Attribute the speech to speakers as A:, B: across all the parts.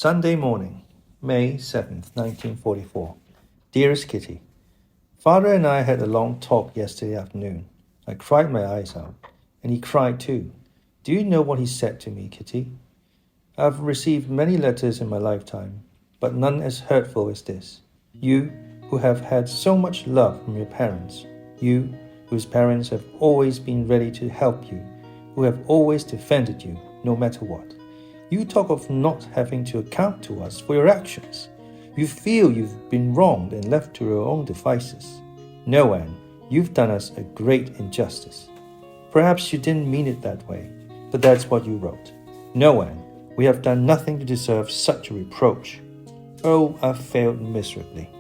A: Sunday morning, May 7th, 1944. Dearest Kitty, Father and I had a long talk yesterday afternoon. I cried my eyes out, and he cried too. Do you know what he said to me, Kitty? I've received many letters in my lifetime, but none as hurtful as this. You, who have had so much love from your parents, you, whose parents have always been ready to help you, who have always defended you, no matter what. You talk of not having to account to us for your actions. You feel you've been wronged and left to your own devices. No, Anne, you've done us a great injustice. Perhaps you didn't mean it that way, but that's what you wrote. No, Anne, we have done nothing to deserve such a reproach. Oh, I've failed miserably.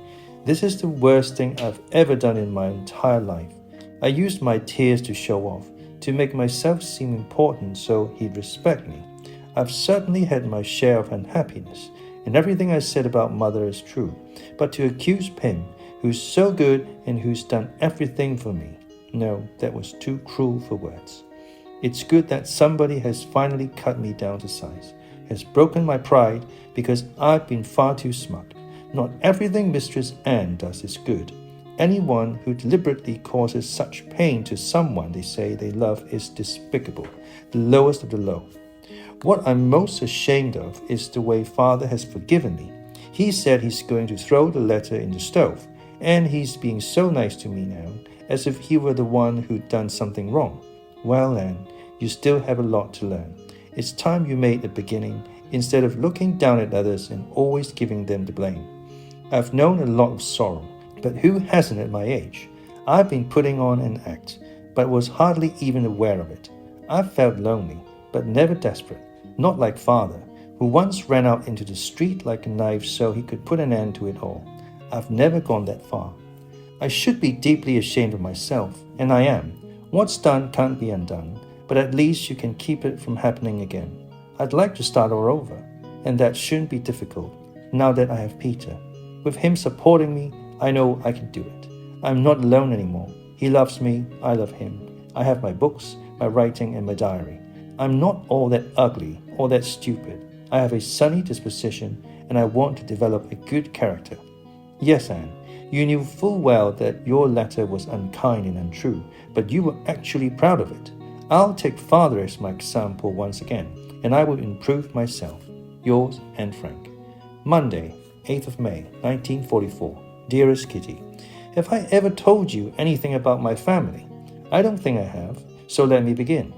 A: This is the worst thing I've ever done in my entire life. I used my tears to show off, to make myself seem important so he'd respect me. I've certainly had my share of unhappiness, and everything I said about Mother is true. But to accuse Pim, who's so good and who's done everything for me, no, that was too cruel for words. It's good that somebody has finally cut me down to size, has broken my pride because I've been far too smug. Not everything Mistress Anne does is good. Anyone who deliberately causes such pain to someone they say they love is despicable, the lowest of the low. What I'm most ashamed of is the way Father has forgiven me. He said he's going to throw the letter in the stove, and he's being so nice to me now, as if he were the one who'd done something wrong. Well, Anne, you still have a lot to learn. It's time you made a beginning, instead of looking down at others and always giving them the blame. I've known a lot of sorrow, but who hasn't at my age? I've been putting on an act, but was hardly even aware of it. I've felt lonely, but never desperate. Not like Father, who once ran out into the street like a knife so he could put an end to it all. I've never gone that far. I should be deeply ashamed of myself, and I am. What's done can't be undone, but at least you can keep it from happening again. I'd like to start all over, and that shouldn't be difficult, now that I have Peter. With him supporting me, I know I can do it. I'm not alone anymore. He loves me, I love him. I have my books, my writing, and my diary. I'm not all that ugly, or that stupid. I have a sunny disposition, and I want to develop a good character. Yes, Anne, you knew full well that your letter was unkind and untrue, but you were actually proud of it. I'll take Father as my example once again, and I will improve myself. Yours, Anne Frank. Monday, 8th of May, 1944. Dearest Kitty, have I ever told you anything about my family? I don't think I have, so let me begin.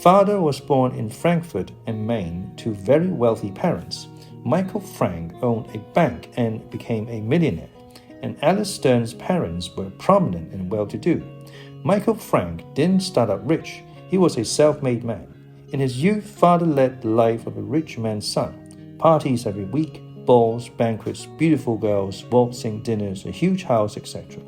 A: Father was born in Frankfurt am Main to very wealthy parents. Michael Frank owned a bank and became a millionaire, and Alice Stern's parents were prominent and well-to-do. Michael Frank didn't start out rich. He was a self-made man. In his youth, Father led the life of a rich man's son. Parties every week, balls, banquets, beautiful girls, waltzing dinners, a huge house, etc.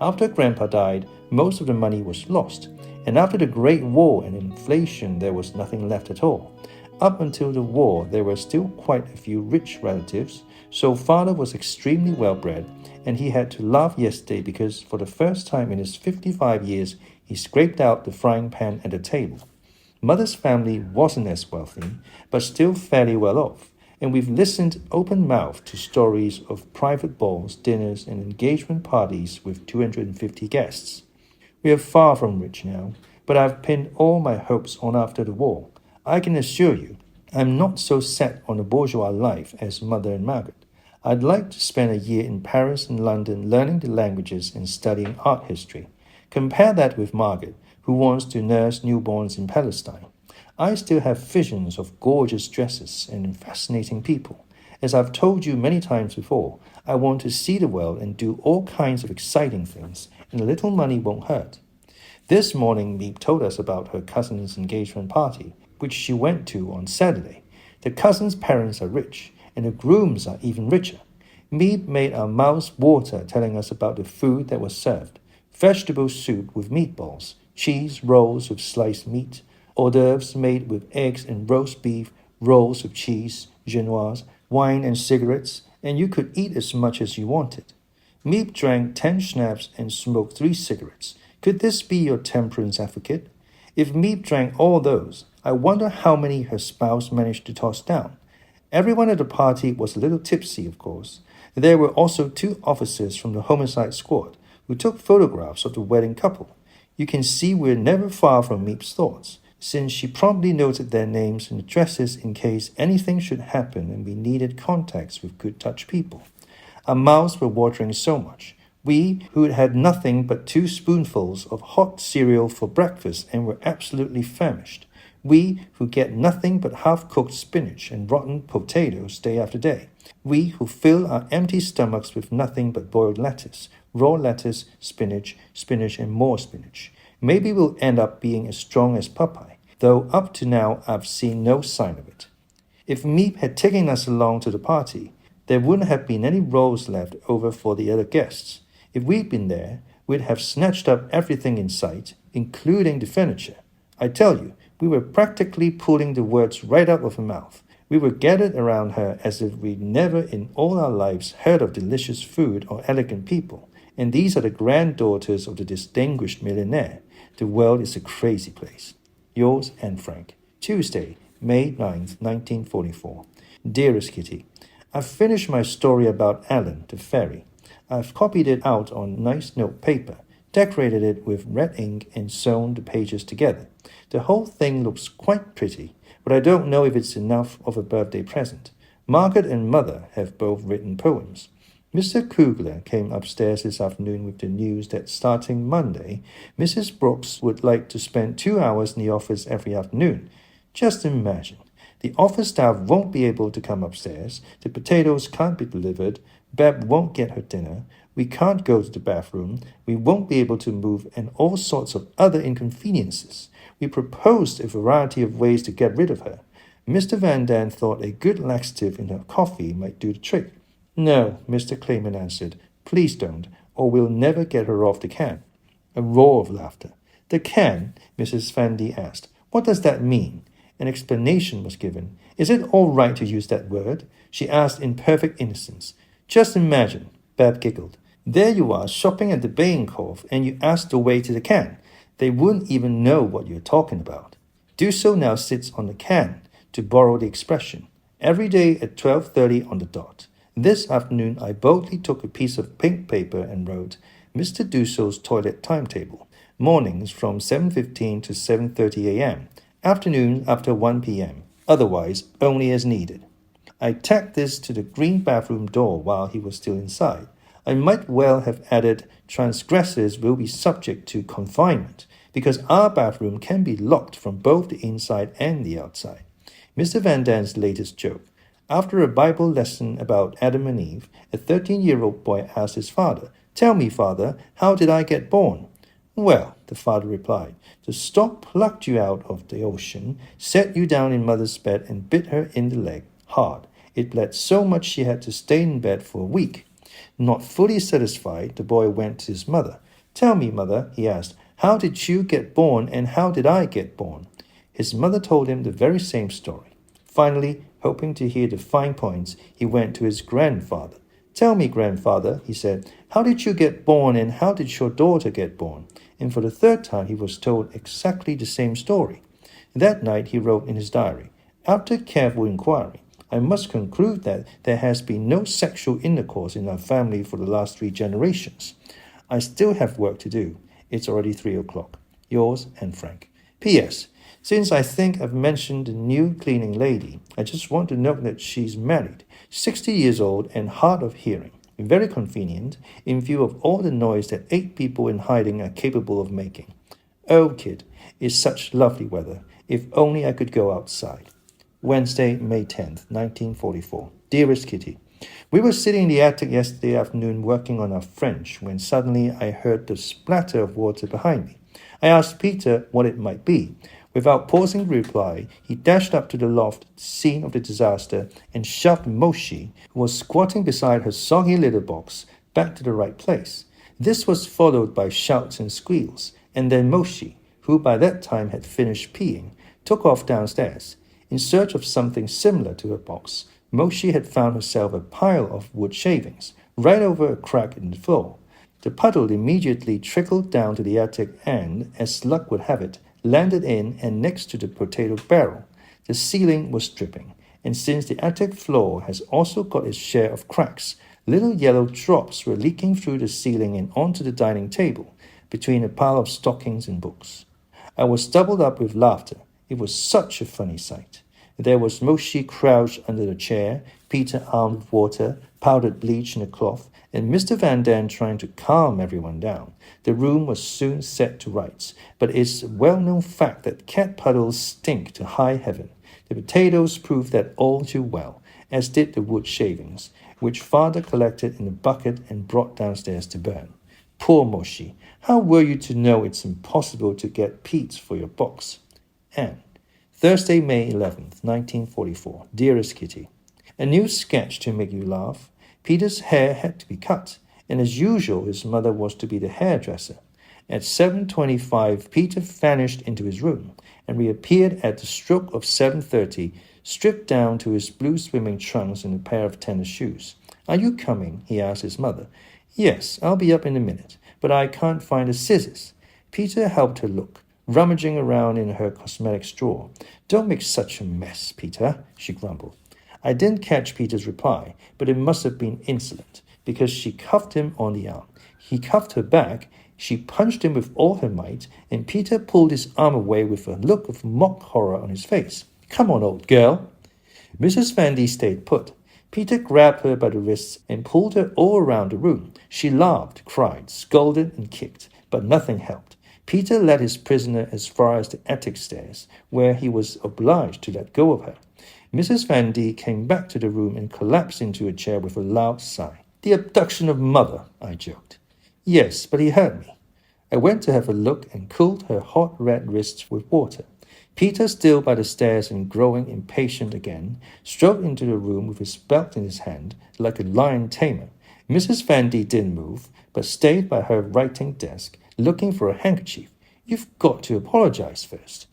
A: After Grandpa died, most of the money was lost. And after the Great War and inflation, there was nothing left at all. Up until the war, there were still quite a few rich relatives, so Father was extremely well-bred, and he had to laugh yesterday because for the first time in his 55 years, he scraped out the frying pan at the table. Mother's family wasn't as wealthy, but still fairly well off, and we've listened open-mouthed to stories of private balls, dinners, and engagement parties with 250 guests. We are far from rich now, but I've pinned all my hopes on after the war. I can assure you, I'm not so set on a bourgeois life as Mother and Margaret. I'd like to spend a year in Paris and London learning the languages and studying art history. Compare that with Margaret, who wants to nurse newborns in Palestine. I still have visions of gorgeous dresses and fascinating people. As I've told you many times before, I want to see the world and do all kinds of exciting things, and a little money won't hurt. This morning, Meep told us about her cousin's engagement party, which she went to on Saturday. The cousin's parents are rich, and the grooms are even richer. Meep made our mouths water telling us about the food that was served. Vegetable soup with meatballs, cheese rolls with sliced meat, hors d'oeuvres made with eggs and roast beef, rolls with cheese, genoise, wine and cigarettes, and you could eat as much as you wanted. Meep drank 10 schnapps and smoked 3 cigarettes. Could this be your temperance advocate? If Meep drank all those, I wonder how many her spouse managed to toss down. Everyone at the party was a little tipsy, of course. There were also 2 officers from the homicide squad who took photographs of the wedding couple. You can see we're never far from Miep's thoughts, since she promptly noted their names and addresses in case anything should happen and we needed contacts with good touch people. Our mouths were watering so much. We, who had had nothing but 2 spoonfuls of hot cereal for breakfast and were absolutely famished. We, who get nothing but half-cooked spinach and rotten potatoes day after day. We, who fill our empty stomachs with nothing but boiled lettuce, raw lettuce, spinach, and more spinach. Maybe we'll end up being as strong as Popeye, though up to now I've seen no sign of it. If Miep had taken us along to the party, there wouldn't have been any rolls left over for the other guests. If we'd been there, we'd have snatched up everything in sight, including the furniture. I tell you, we were practically pulling the words right out of her mouth. We were gathered around her as if we'd never in all our lives heard of delicious food or elegant people. And these are the granddaughters of the distinguished millionaire. The world is a crazy place. Yours, Anne Frank. Tuesday, May 9th, 1944. Dearest Kitty, I've finished my story about Alan, the fairy. I've copied it out on nice note paper, decorated it with red ink and sewn the pages together. The whole thing looks quite pretty, but I don't know if it's enough of a birthday present. Margaret and Mother have both written poems. Mr. Kugler came upstairs this afternoon with the news that starting Monday, Mrs. Brooks would like to spend 2 hours in the office every afternoon. Just imagine. The office staff won't be able to come upstairs, the potatoes can't be delivered, Beb won't get her dinner, we can't go to the bathroom, we won't be able to move, and all sorts of other inconveniences. We proposed a variety of ways to get rid of her. Mr. Van Daan thought a good laxative in her coffee might do the trick. No, Mr. Clayman answered, please don't, or we'll never get her off the can. A roar of laughter. The can? Mrs. Vandy asked. What does that mean? An explanation was given. Is it all right to use that word? She asked in perfect innocence. Just imagine, Bab giggled. There you are shopping at the Bijenkorf and you ask the way to the can. They wouldn't even know what you're talking about. Dusso now sits on the can, to borrow the expression, every day at 12:30 on the dot. This afternoon I boldly took a piece of pink paper and wrote, Mr. Dusso's toilet timetable, mornings from 7:15 to 7:30 a.m., afternoon after 1 p.m., otherwise only as needed. I tacked this to the green bathroom door while he was still inside. I might well have added, transgressors will be subject to confinement, because our bathroom can be locked from both the inside and the outside. Mr. Van Daan's latest joke. After a Bible lesson about Adam and Eve, a 13-year-old boy asked his father, Tell me, father, how did I get born? Well, the father replied, the stork plucked you out of the ocean, set you down in mother's bed and bit her in the leg, hard. It bled so much she had to stay in bed for a week. Not fully satisfied, the boy went to his mother. Tell me, mother, he asked, how did you get born and how did I get born? His mother told him the very same story. Finally, hoping to hear the fine points, he went to his grandfather. Tell me, grandfather, he said, how did you get born and how did your daughter get born? And for the third time he was told exactly the same story. That night he wrote in his diary, After careful inquiry, I must conclude that there has been no sexual intercourse in our family for the last 3 generations. I still have work to do. It's already 3 o'clock. Yours, Anne Frank. P.S. Since I think I've mentioned the new cleaning lady, I just want to note that she's married, 60 years old and hard of hearing. Very convenient, in view of all the noise that 8 people in hiding are capable of making. Oh, kid, it's such lovely weather. If only I could go outside. Wednesday, May 10th, 1944. Dearest Kitty, we were sitting in the attic yesterday afternoon working on our French when suddenly I heard the splatter of water behind me. I asked Peter what it might be. Without pausing to reply, he dashed up to the loft, scene of the disaster, and shoved Moshi, who was squatting beside her soggy litter box, back to the right place. This was followed by shouts and squeals, and then Moshi, who by that time had finished peeing, took off downstairs. In search of something similar to her box, Moshi had found herself a pile of wood shavings, right over a crack in the floor. The puddle immediately trickled down to the attic and, as luck would have it, landed in and next to the potato barrel. The ceiling was dripping, and since the attic floor has also got its share of cracks, little yellow drops were leaking through the ceiling and onto the dining table, between a pile of stockings and books. I was doubled up with laughter. It was such a funny sight. There was Moshi crouched under the chair, Peter armed with water, powdered bleach in a cloth, and Mr. Van Daan trying to calm everyone down. The room was soon set to rights, but it's a well-known fact that cat puddles stink to high heaven. The potatoes proved that all too well, as did the wood shavings, which father collected in a bucket and brought downstairs to burn. Poor Moshi, how were you to know it's impossible to get peats for your box? Anne. Thursday, May 11th, 1944. Dearest Kitty, a new sketch to make you laugh. Peter's hair had to be cut, and as usual his mother was to be the hairdresser. At 7:25, Peter vanished into his room and reappeared at the stroke of 7:30, stripped down to his blue swimming trunks and a pair of tennis shoes. Are you coming? He asked his mother. Yes, I'll be up in a minute, but I can't find the scissors. Peter helped her look, rummaging around in her cosmetics drawer. Don't make such a mess, Peter, she grumbled. I didn't catch Peter's reply, but it must have been insolent, because she cuffed him on the arm. He cuffed her back, she punched him with all her might, and Peter pulled his arm away with a look of mock horror on his face. Come on, old girl. Mrs. Vandy stayed put. Peter grabbed her by the wrists and pulled her all around the room. She laughed, cried, scolded, and kicked, but nothing helped. Peter led his prisoner as far as the attic stairs, where he was obliged to let go of her. Mrs. Vandy came back to the room and collapsed into a chair with a loud sigh. The abduction of mother, I joked. Yes, but he hurt me. I went to have a look and cooled her hot red wrists with water. Peter, still by the stairs and growing impatient again, strode into the room with his belt in his hand, like a lion tamer. Mrs. Vandy didn't move, but stayed by her writing desk, looking for a handkerchief. You've got to apologize first.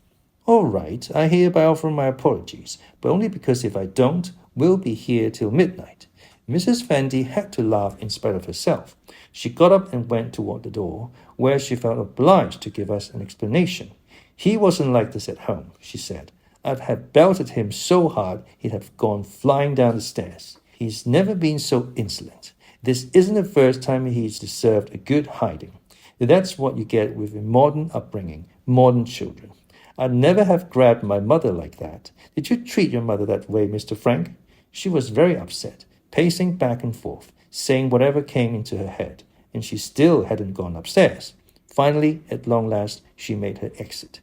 A: All right, I hereby offer my apologies, but only because if I don't, we'll be here till midnight. Mrs. Vandy had to laugh in spite of herself. She got up and went toward the door, where she felt obliged to give us an explanation. He wasn't like this at home, she said. I'd have belted him so hard he'd have gone flying down the stairs. He's never been so insolent. This isn't the first time he's deserved a good hiding. That's what you get with a modern upbringing, modern children. I'd never have grabbed my mother like that. Did you treat your mother that way, Mr. Frank? She was very upset, pacing back and forth, saying whatever came into her head, and she still hadn't gone upstairs. Finally, at long last, she made her exit.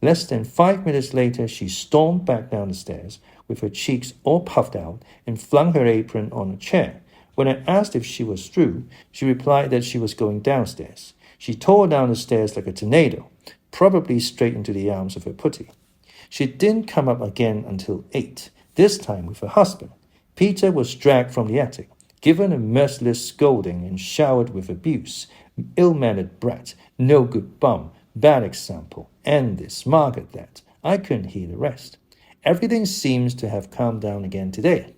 A: Less than 5 minutes later, she stormed back down the stairs, with her cheeks all puffed out, and flung her apron on a chair. When I asked if she was through, she replied that she was going downstairs. She tore down the stairs like a tornado, probably straight into the arms of her putty. She didn't come up again until 8, this time with her husband. Peter was dragged from the attic, given a merciless scolding and showered with abuse. Ill-mannered brat, no good bum, bad example, and this, Margaret that. I couldn't hear the rest. Everything seems to have calmed down again today.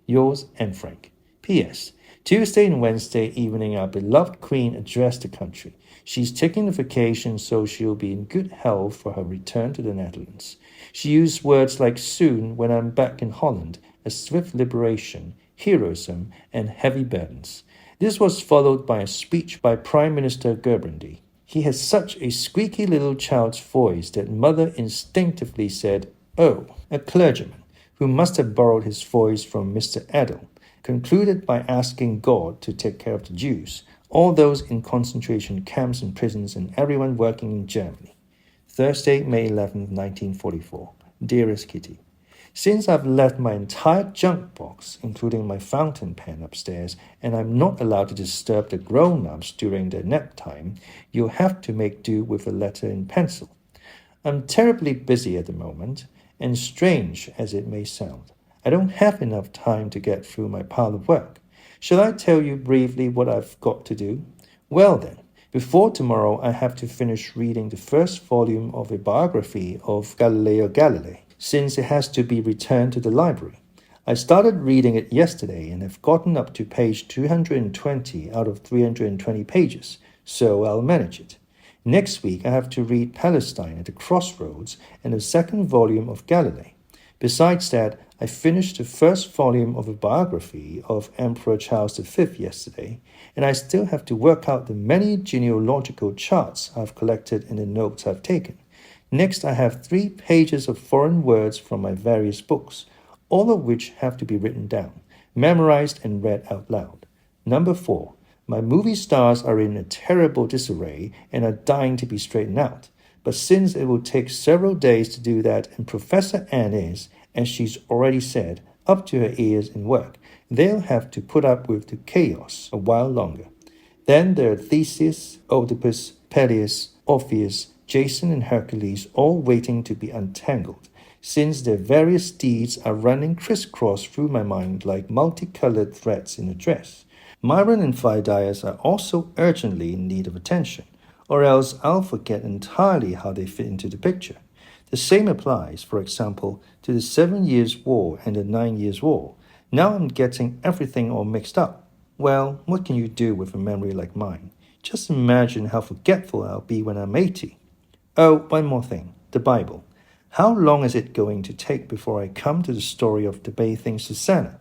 A: Yours, Anne Frank. P.S. Tuesday and Wednesday evening our beloved Queen addressed the country. She's taking a vacation, so she'll be in good health for her return to the Netherlands. She used words like soon when I'm back in Holland, a swift liberation, heroism, and heavy burdens. This was followed by a speech by Prime Minister Gerbrandy. He has such a squeaky little child's voice that mother instinctively said, oh, a clergyman, who must have borrowed his voice from Mr. Adel, concluded by asking God to take care of the Jews, all those in concentration camps and prisons and everyone working in Germany. Thursday, May 11, 1944. Dearest Kitty, since I've left my entire junk box, including my fountain pen upstairs, and I'm not allowed to disturb the grown-ups during their nap time, you'll have to make do with a letter in pencil. I'm terribly busy at the moment, and strange as it may sound, I don't have enough time to get through my pile of work. Shall I tell you briefly what I've got to do? Well then, before tomorrow I have to finish reading the first volume of a biography of Galileo Galilei, since it has to be returned to the library. I started reading it yesterday and have gotten up to page 220 out of 320 pages, so I'll manage it. Next week I have to read Palestine at the Crossroads and the second volume of Galilei. Besides that, I finished the first volume of a biography of Emperor Charles V yesterday, and I still have to work out the many genealogical charts I've collected in the notes I've taken. Next, I have 3 pages of foreign words from my various books, all of which have to be written down, memorized and read out loud. Number 4. My movie stars are in a terrible disarray and are dying to be straightened out. But since it will take several days to do that and Professor N is, as she's already said, up to her ears in work, they'll have to put up with the chaos a while longer. Then there are Theseus, Oedipus, Peleus, Orpheus, Jason and Hercules all waiting to be untangled, since their various deeds are running crisscross through my mind like multicolored threads in a dress. Myron and Phidias are also urgently in need of attention, or else I'll forget entirely how they fit into the picture. The same applies, for example, to the 7 Years' War and the 9 Years' War. Now I'm getting everything all mixed up. Well, what can you do with a memory like mine? Just imagine how forgetful I'll be when I'm 80. Oh, one more thing, the Bible. How long is it going to take before I come to the story of the bathing Susanna?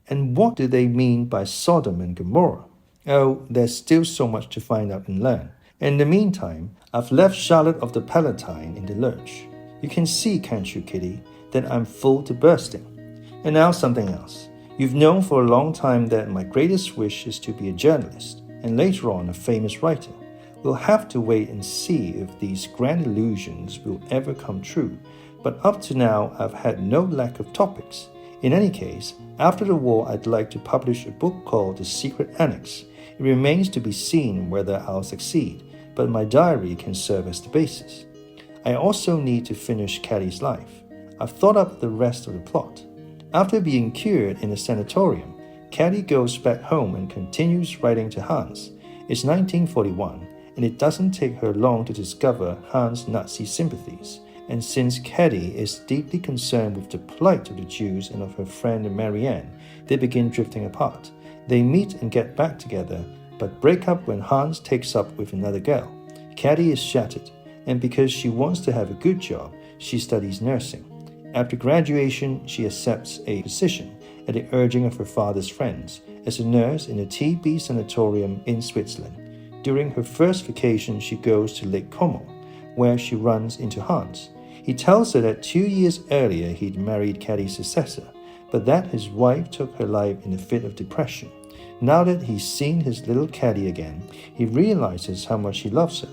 A: And what do they mean by Sodom and Gomorrah? Oh, there's still so much to find out and learn. In the meantime, I've left Charlotte of the Palatine in the lurch. You can see, can't you, Kitty, that I'm full to bursting. And now something else. You've known for a long time that my greatest wish is to be a journalist, and later on a famous writer. We'll have to wait and see if these grand illusions will ever come true, but up to now I've had no lack of topics. In any case, after the war I'd like to publish a book called The Secret Annex. It remains to be seen whether I'll succeed, but my diary can serve as the basis. I also need to finish Caddy's life. I've thought up the rest of the plot. After being cured in a sanatorium, Caddy goes back home and continues writing to Hans. It's 1941, and it doesn't take her long to discover Hans' Nazi sympathies. And since Caddy is deeply concerned with the plight of the Jews and of her friend Marianne, they begin drifting apart. They meet and get back together, but break up when Hans takes up with another girl. Caddy is shattered, and because she wants to have a good job, she studies nursing. After graduation, she accepts a position at the urging of her father's friends as a nurse in a TB sanatorium in Switzerland. During her first vacation, she goes to Lake Como, where she runs into Hans. He tells her that 2 years earlier he'd married Caddy's successor, but that his wife took her life in a fit of depression. Now that he's seen his little Caddy again, he realizes how much he loves her,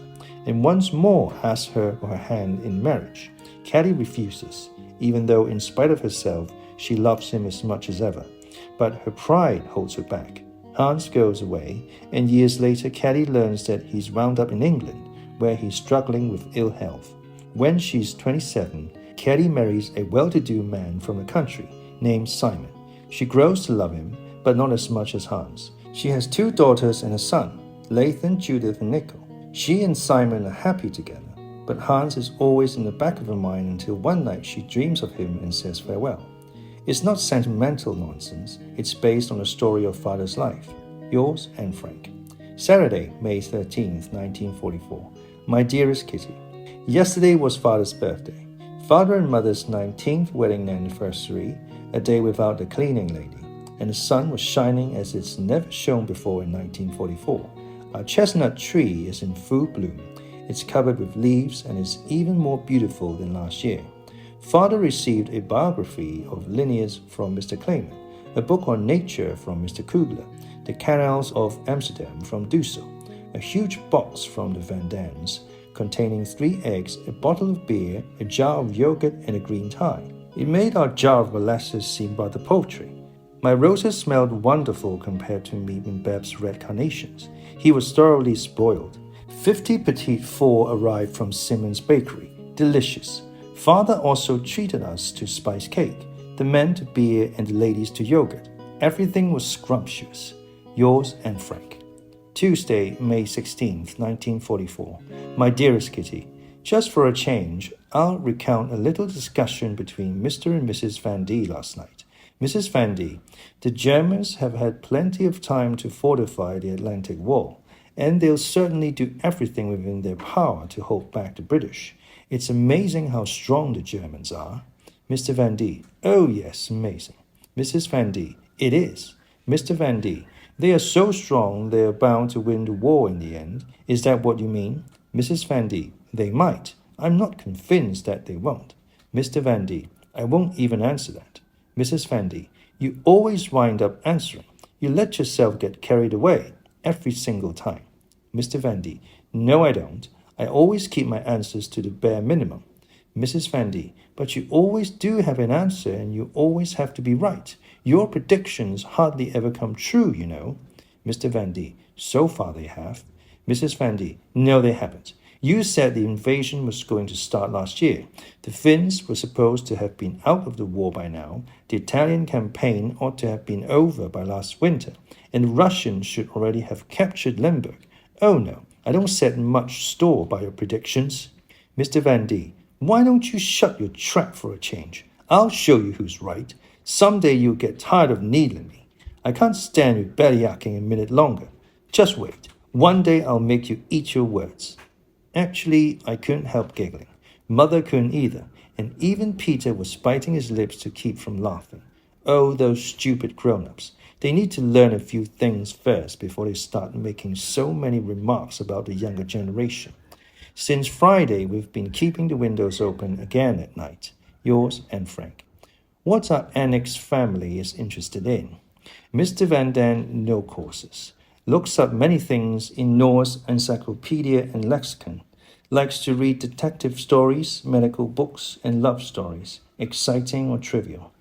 A: and once more asks her for her hand in marriage. Caddy refuses, even though in spite of herself, she loves him as much as ever. But her pride holds her back. Hans goes away, and years later Caddy learns that he's wound up in England, where he's struggling with ill health. When she's 27, Caddy marries a well-to-do man from the country named Simon. She grows to love him, but not as much as Hans. She has 2 daughters and a son, Lathan, Judith, and Nickel. She and Simon are happy together, but Hans is always in the back of her mind until one night she dreams of him and says farewell. It's not sentimental nonsense, it's based on a story of father's life. Yours, Anne Frank. Saturday, May 13th, 1944. My dearest Kitty, yesterday was Father's birthday. Father and Mother's 19th wedding anniversary, a day without the cleaning lady, and the sun was shining as it's never shone before in 1944. Our chestnut tree is in full bloom. It's covered with leaves and is even more beautiful than last year. Father received a biography of Linnaeus from Mr. Clayman, a book on nature from Mr. Kugler, the canals of Amsterdam from Dussel, a huge box from the Van Dams, containing 3 eggs, a bottle of beer, a jar of yogurt, and a green tie. It made our jar of molasses seem rather paltry. My roses smelled wonderful compared to me and Bab's red carnations. He was thoroughly spoiled. 50 petite fours arrived from Simmons Bakery. Delicious. Father also treated us to spice cake, the men to beer and the ladies to yogurt. Everything was scrumptious. Yours, Anne Frank. Tuesday, May 16th, 1944. My dearest Kitty, just for a change, I'll recount a little discussion between Mr. and Mrs. Van D last night. Mrs. Van D, the Germans have had plenty of time to fortify the Atlantic Wall, and they'll certainly do everything within their power to hold back the British. It's amazing how strong the Germans are. Mr. Van D. Oh, yes, amazing. Mrs. Van D. It is. Mr. Van D. They are so strong they are bound to win the war in the end. Is that what you mean? Mrs. Van D. They might. I'm not convinced that they won't. Mr. Van D. I won't even answer that. Mrs. Van D. You always wind up answering. You let yourself get carried away every single time. Mr. Van D. No, I don't. I always keep my answers to the bare minimum. Mrs. Van D. But you always do have an answer and you always have to be right. Your predictions hardly ever come true, you know. Mr. Van D. So far they have. Mrs. Van D. No, they haven't. You said the invasion was going to start last year. The Finns were supposed to have been out of the war by now. The Italian campaign ought to have been over by last winter. And the Russians should already have captured Limburg. Oh no, I don't set much store by your predictions. Mr. Van D. Why don't you shut your trap for a change? I'll show you who's right. Someday you'll get tired of needling me. I can't stand you bellyaching a minute longer. Just wait. One day I'll make you eat your words. Actually, I couldn't help giggling. Mother couldn't either, and even Peter was biting his lips to keep from laughing. Oh, those stupid grown-ups. They need to learn a few things first before they start making so many remarks about the younger generation. Since Friday, we've been keeping the windows open again at night. Yours and Frank. What our annex family is interested in. Mr. Van Dan, no courses. Looks up many things in Norse encyclopedia and lexicon. Likes to read detective stories, medical books, and love stories, exciting or trivial.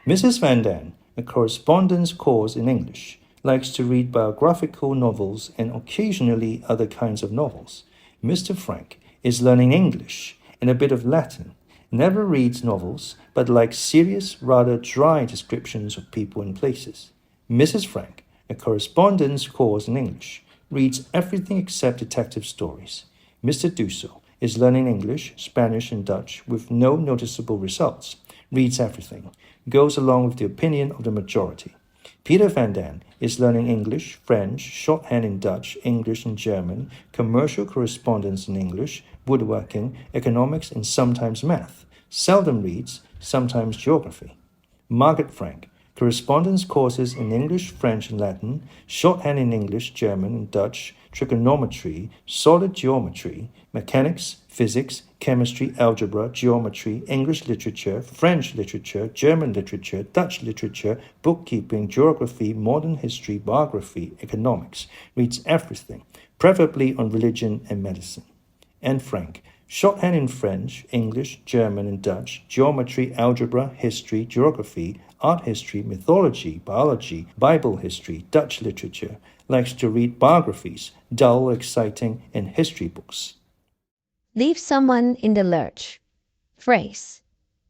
A: Mrs. Van Dan, a correspondence course in English. Likes to read biographical novels and occasionally other kinds of novels. Mr. Frank is learning English and a bit of Latin. Never reads novels, but likes serious, rather dry descriptions of people and places. Mrs. Frank, a correspondence course in English, reads everything except detective stories. Mr. Dusso is learning English, Spanish, and Dutch with no noticeable results. Reads everything. Goes along with the opinion of the majority. Peter Van Dan is learning English, French, shorthand in Dutch, English, and German, commercial correspondence in English, woodworking, economics, and sometimes math. Seldom reads, sometimes geography. Margaret Frank, correspondence courses in English, French, and Latin, shorthand in English, German, and Dutch, trigonometry, solid geometry, mechanics, physics, chemistry, algebra, geometry, English literature, French literature, German literature, Dutch literature, bookkeeping, geography, modern history, biography, economics. Reads everything, preferably on religion and medicine. And Frank, shorthand in French, English, German, and Dutch, geometry, algebra, history, geography, art history, mythology, biology, Bible history, Dutch literature. Likes to read biographies, dull, exciting, and history books.
B: Leave someone in the lurch. Phrase.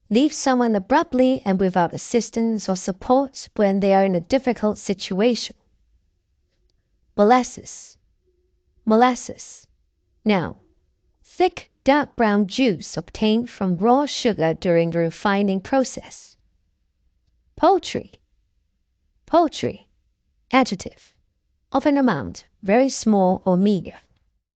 B: Leave someone abruptly and without assistance or support when they are in a difficult situation. Molasses. Molasses. Noun. Thick, dark brown juice obtained from raw sugar during the refining process. Poultry. Poultry. Adjective. Of an amount, very small or meager.